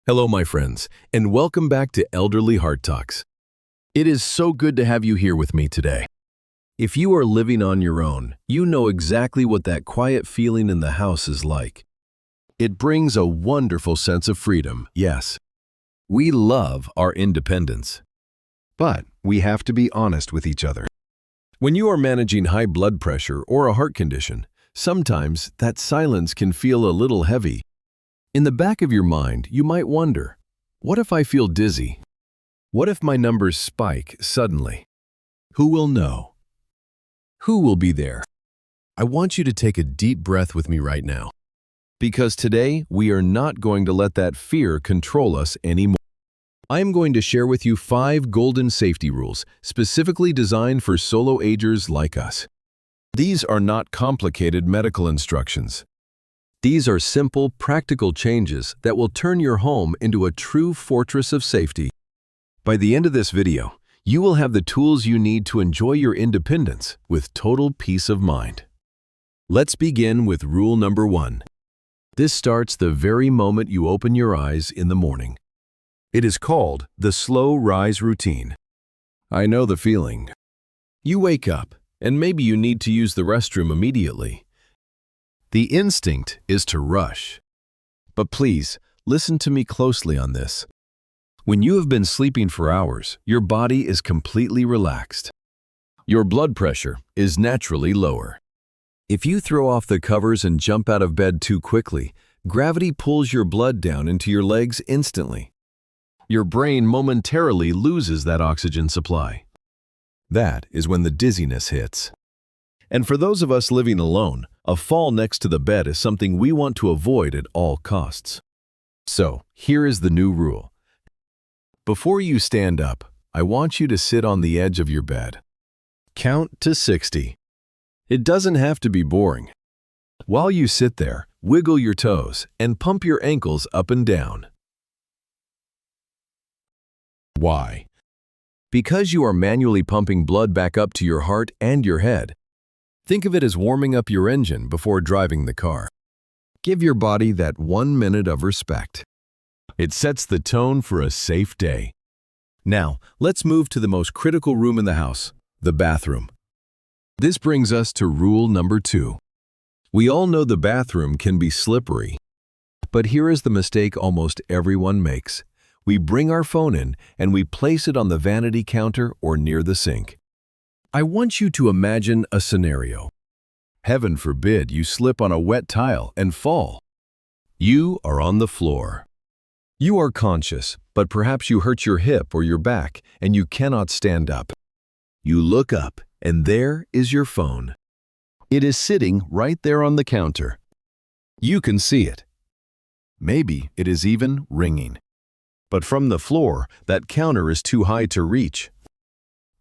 Hello, my friends, and welcome back to Elderly Heart Talks. It is so good to have you here with me today. If you are living on your own, you know exactly what that quiet feeling in the house is like. It brings a wonderful sense of freedom, yes. We love our independence. But we have to be honest with each other. When you are managing high blood pressure or a heart condition, sometimes that silence can feel a little heavy. In the back of your mind, you might wonder, what if I feel dizzy? What if my numbers spike suddenly? Who will know? Who will be there? I want you to take a deep breath with me right now, because today we are not going to let that fear control us anymore. I am going to share with you 5 golden safety rules specifically designed for solo agers like us. These are not complicated medical instructions. These are simple, practical changes that will turn your home into a true fortress of safety. By the end of this video, you will have the tools you need to enjoy your independence with total peace of mind. Let's begin with rule number 1. This starts the very moment you open your eyes in the morning. It is called the slow rise routine. I know the feeling. You wake up, and maybe you need to use the restroom immediately. The instinct is to rush. But please, listen to me closely on this. When you have been sleeping for hours, your body is completely relaxed. Your blood pressure is naturally lower. If you throw off the covers and jump out of bed too quickly, gravity pulls your blood down into your legs instantly. Your brain momentarily loses that oxygen supply. That is when the dizziness hits. And for those of us living alone, a fall next to the bed is something we want to avoid at all costs. So, here is the new rule. Before you stand up, I want you to sit on the edge of your bed. Count to 60. It doesn't have to be boring. While you sit there, wiggle your toes and pump your ankles up and down. Why? Because you are manually pumping blood back up to your heart and your head. Think of it as warming up your engine before driving the car. Give your body that 1 minute of respect. It sets the tone for a safe day. Now, let's move to the most critical room in the house, the bathroom. This brings us to rule number 2. We all know the bathroom can be slippery. But here is the mistake almost everyone makes. We bring our phone in and we place it on the vanity counter or near the sink. I want you to imagine a scenario. Heaven forbid you slip on a wet tile and fall. You are on the floor. You are conscious, but perhaps you hurt your hip or your back and you cannot stand up. You look up and there is your phone. It is sitting right there on the counter. You can see it. Maybe it is even ringing. But from the floor, that counter is too high to reach.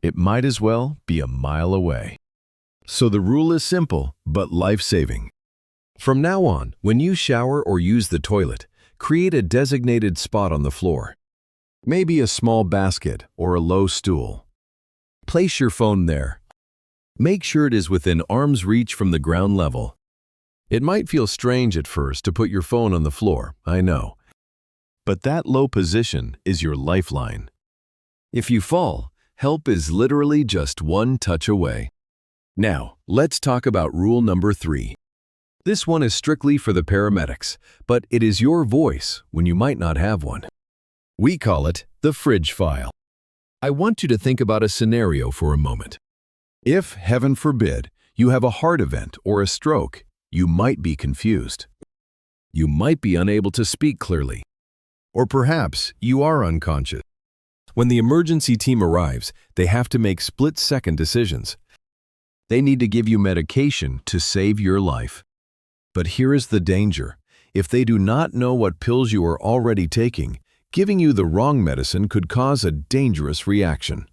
It might as well be a mile away. So the rule is simple, but life-saving. From now on, when you shower or use the toilet, create a designated spot on the floor. Maybe a small basket or a low stool. Place your phone there. Make sure it is within arm's reach from the ground level. It might feel strange at first to put your phone on the floor, I know. But that low position is your lifeline. If you fall, help is literally just one touch away. Now, let's talk about rule number 3. This one is strictly for the paramedics, but it is your voice when you might not have one. We call it the fridge file. I want you to think about a scenario for a moment. If, heaven forbid, you have a heart event or a stroke, you might be confused. You might be unable to speak clearly. Or perhaps you are unconscious. When the emergency team arrives, they have to make split-second decisions. They need to give you medication to save your life. But here is the danger. If they do not know what pills you are already taking, giving you the wrong medicine could cause a dangerous reaction.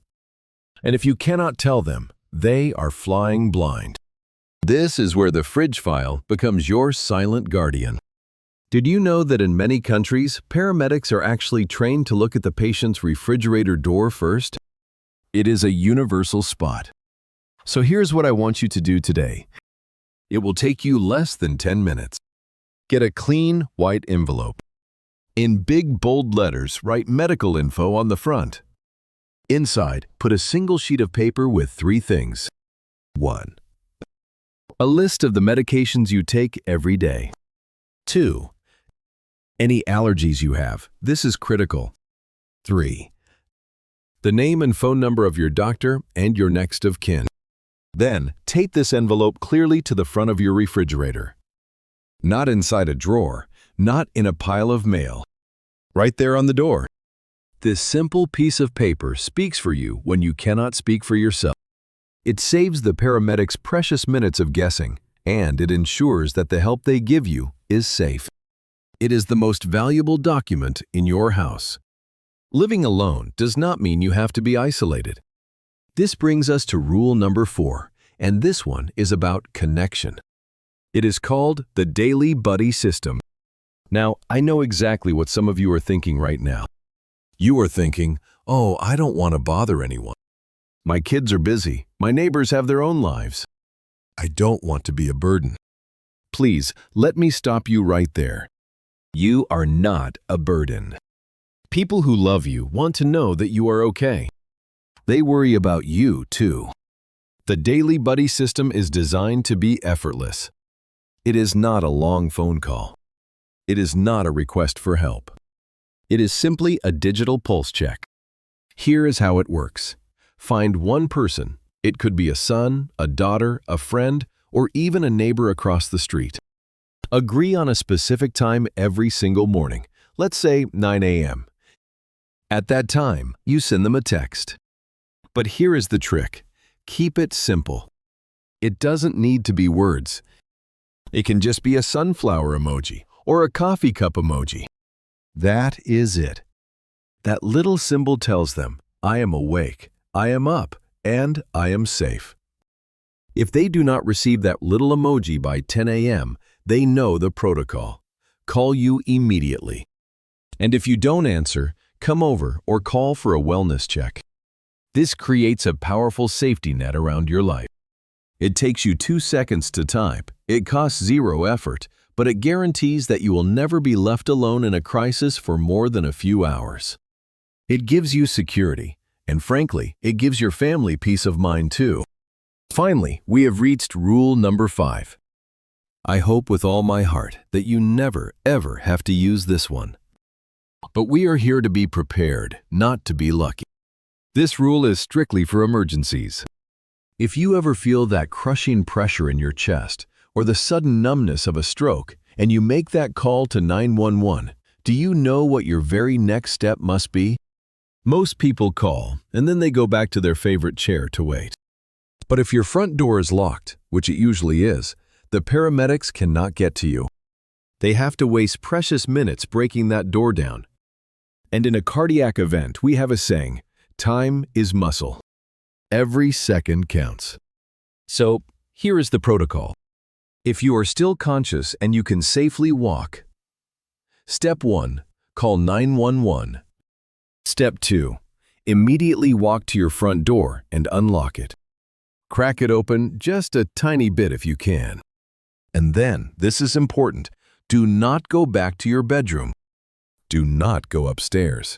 And if you cannot tell them, they are flying blind. This is where the fridge file becomes your silent guardian. Did you know that in many countries, paramedics are actually trained to look at the patient's refrigerator door first? It is a universal spot. So here's what I want you to do today. It will take you less than 10 minutes. Get a clean, white envelope. In big, bold letters, write medical info on the front. Inside, put a single sheet of paper with 3 things. 1. A list of the medications you take every day. 2. Any allergies you have. This is critical. 3. The name and phone number of your doctor and your next of kin. Then, tape this envelope clearly to the front of your refrigerator. Not inside a drawer, not in a pile of mail. Right there on the door. This simple piece of paper speaks for you when you cannot speak for yourself. It saves the paramedics precious minutes of guessing, and it ensures that the help they give you is safe. It is the most valuable document in your house. Living alone does not mean you have to be isolated. This brings us to rule number 4, and this one is about connection. It is called the Daily Buddy System. Now, I know exactly what some of you are thinking right now. You are thinking, oh, I don't want to bother anyone. My kids are busy. My neighbors have their own lives. I don't want to be a burden. Please, let me stop you right there. You are not a burden. People who love you want to know that you are okay. They worry about you, too. The Daily Buddy System is designed to be effortless. It is not a long phone call. It is not a request for help. It is simply a digital pulse check. Here is how it works. Find one person. It could be a son, a daughter, a friend, or even a neighbor across the street. Agree on a specific time every single morning, let's say 9 a.m. At that time, you send them a text. But here is the trick. Keep it simple. It doesn't need to be words. It can just be a sunflower emoji or a coffee cup emoji. That is it. That little symbol tells them, I am awake, I am up, and I am safe. If they do not receive that little emoji by 10 a.m., they know the protocol. Call you immediately. And if you don't answer, come over or call for a wellness check. This creates a powerful safety net around your life. It takes you 2 seconds to type. It costs 0 effort, but it guarantees that you will never be left alone in a crisis for more than a few hours. It gives you security, and frankly, it gives your family peace of mind too. Finally, we have reached rule number 5. I hope with all my heart that you never, ever have to use this one. But we are here to be prepared, not to be lucky. This rule is strictly for emergencies. If you ever feel that crushing pressure in your chest or the sudden numbness of a stroke and you make that call to 911, do you know what your very next step must be? Most people call and then they go back to their favorite chair to wait. But if your front door is locked, which it usually is, the paramedics cannot get to you. They have to waste precious minutes breaking that door down. And in a cardiac event, we have a saying, time is muscle. Every second counts. So, here is the protocol. If you are still conscious and you can safely walk, Step 1, call 911. Step 2, immediately walk to your front door and unlock it. Crack it open just a tiny bit if you can. And then, this is important, do not go back to your bedroom. Do not go upstairs.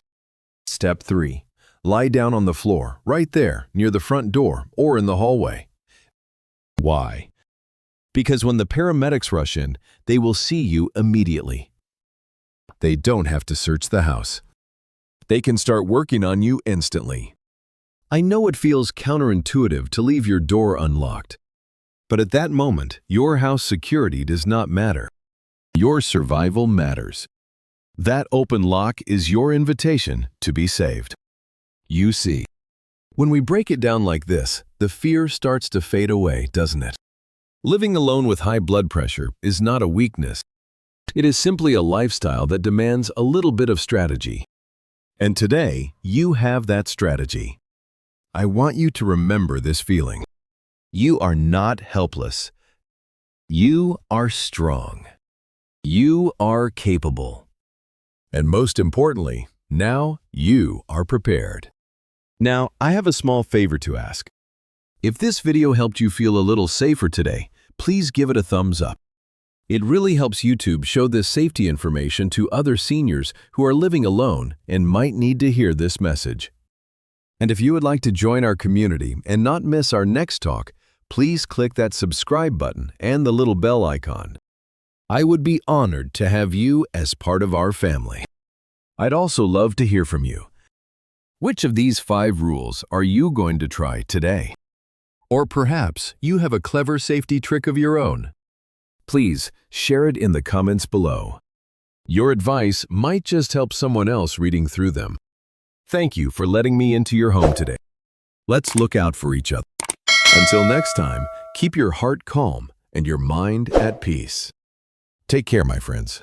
Step 3. Lie down on the floor, right there, near the front door or in the hallway. Why? Because when the paramedics rush in, they will see you immediately. They don't have to search the house. They can start working on you instantly. I know it feels counterintuitive to leave your door unlocked, but at that moment, your house security does not matter. Your survival matters. That open lock is your invitation to be saved. You see, when we break it down like this, the fear starts to fade away, doesn't it? Living alone with high blood pressure is not a weakness. It is simply a lifestyle that demands a little bit of strategy. And today, you have that strategy. I want you to remember this feeling. You are not helpless. You are strong. You are capable. And most importantly, now you are prepared. Now, I have a small favor to ask. If this video helped you feel a little safer today, please give it a thumbs up. It really helps YouTube show this safety information to other seniors who are living alone and might need to hear this message. And if you would like to join our community and not miss our next talk, please click that subscribe button and the little bell icon. I would be honored to have you as part of our family. I'd also love to hear from you. Which of these 5 rules are you going to try today? Or perhaps you have a clever safety trick of your own. Please share it in the comments below. Your advice might just help someone else reading through them. Thank you for letting me into your home today. Let's look out for each other. Until next time, keep your heart calm and your mind at peace. Take care, my friends.